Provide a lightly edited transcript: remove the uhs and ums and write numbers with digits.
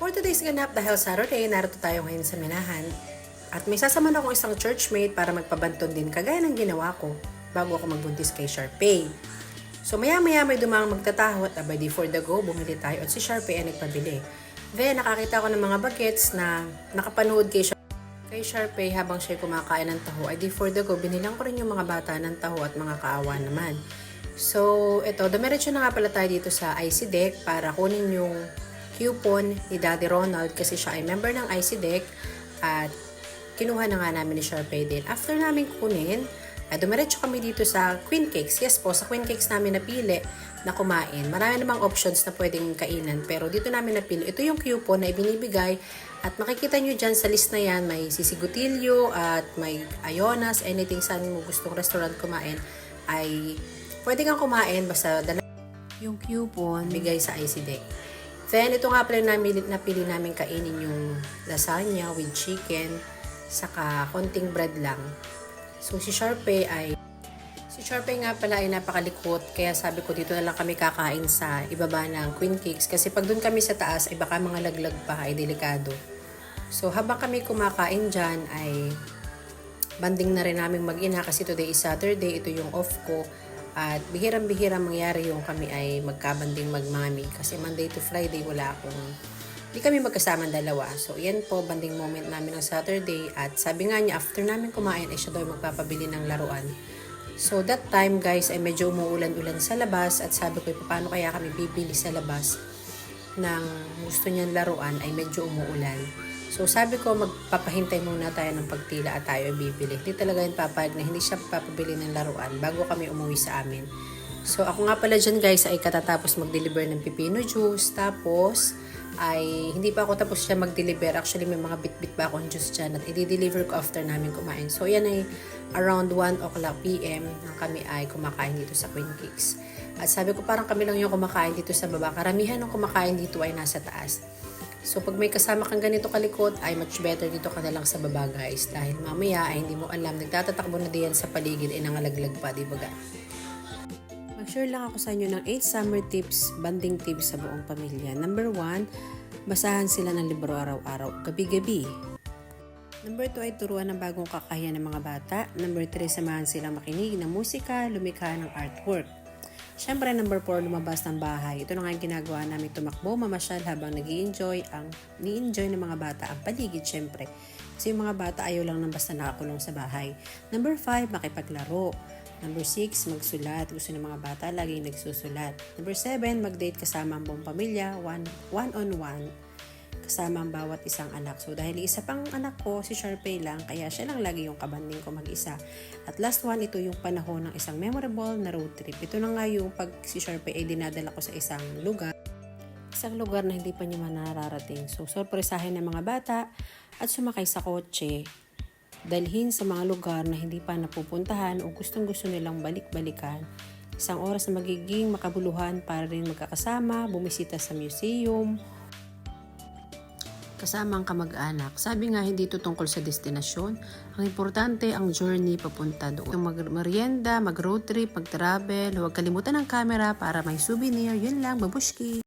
For today's ganap, dahil Saturday, narito tayo ngayon sa Minahan. At may sasamahan akong isang churchmate para magpabanton din kagaya ng ginawa ko bago ako magbuntis kay Sharpay. So maya-maya may dumang magtataho at abay for the go, bumili tayo at si Sharpay ay nagpabili. Then nakakita ko ng mga bagets na nakapanood kay Sharpay habang siya kumakain ng taho. Ay for the go, binilang ko rin yung mga bata ng taho at mga kaawa naman. So ito, dumiretso na nga pala tayo dito sa IC Deck para kunin yung coupon ni Daddy Ronald kasi siya ay member ng IC Deck at kinuha na nga namin ni Sharpay din. After namin kunin, dumiretso kami dito sa Queen Cakes. Yes po, sa Queen Cakes namin napili na kumain. Marami namang options na pwedeng kainan pero dito namin napili. Ito yung coupon na ibinibigay at makikita nyo dyan sa list na yan may sisigutilyo at may Ionas, anything saan mo gustong restaurant kumain ay pwede kang kumain basta yung coupon bigay sa IC Deck. Then, ito nga pala napili namin kainin yung lasagna with chicken, saka konting bread lang. So, si Sharpay nga pala ay napakalikot, kaya sabi ko dito na lang kami kakain sa ibaba ng Queen Cakes. Kasi pag doon kami sa taas, ay baka mga laglag pa, ay delikado. So, habang kami kumakain dyan, ay banding na rin namin mag-ina kasi today is Saturday, ito yung off ko. At bihirang-bihirang mangyari yung kami ay magkabanding magmami kasi Monday to Friday hindi kami magkasama dalawa. So yan po, banding moment namin ng Saturday at sabi nga niya after namin kumain ay siya daw magpapabili ng laruan. So that time guys ay medyo umuulan-ulan sa labas at sabi ko paano kaya kami bibili sa labas ng gusto niyang laruan ay medyo umuulan. So sabi ko magpapahintay muna tayo ng pagtila at tayo bibili. Hindi talaga yung papayag na hindi siya papabili ng laruan bago kami umuwi sa amin. So ako nga pala dyan guys ay katatapos mag-deliver ng pipino juice. Tapos ay hindi pa ako tapos siya mag-deliver. Actually may mga bit-bit pa akong juice dyan at i-deliver ko after namin kumain. So yan ay around 1 o'clock PM nang kami ay kumakain dito sa Queen Cakes. At sabi ko parang kami lang yung kumakain dito sa baba. Karamihan ng kumakain dito ay nasa taas. So, pag may kasama kang ganito kalikot, ay much better dito ka na lang sa baba, guys. Dahil mamaya ay hindi mo alam, nagtatatakbo na diyan sa paligid ay nangalaglag pa, di ba ga? Mag-share lang ako sa inyo ng 8 summer tips, banding tips sa buong pamilya. Number 1, basahan sila ng libro araw-araw, gabi-gabi. Number 2 ay turuan ng bagong kakayahan ng mga bata. Number 3, samahan silang makinig ng musika, lumikha ng artwork. Siyempre, number 4, lumabas ng bahay. Ito na nga yung ginagawa namin, tumakbo, mamasyal habang ni-enjoy ng mga bata ang paligid, siyempre. Kasi yung mga bata ayaw lang nang basta nakakulong sa bahay. Number 5, makipaglaro. Number 6, magsulat. Gusto ng mga bata, laging nagsusulat. Number 7, mag-date kasama ang buong pamilya, one-on-one, kasama ang bawat isang anak. So, dahil isa pang anak ko, si Sharpay lang, kaya siya lang lagi yung kabanding ko mag-isa. At last one, ito yung panahon ng isang memorable na road trip. Ito na nga yung pag si Sharpay ay dinadala ko sa isang lugar na hindi pa niya manararating. So, sorpresahin ng mga bata at sumakay sa kotse, dalhin sa mga lugar na hindi pa napupuntahan o gustong-gusto nilang balik-balikan. Isang oras na magiging makabuluhan para rin magkakasama, bumisita sa museum, kasama ang kamag-anak. Sabi nga, hindi ito tungkol sa destinasyon. Ang importante, ang journey papunta doon. Mag-merienda, mag-road trip, mag-travel, huwag kalimutan ng camera para may souvenir. Yun lang, babushki!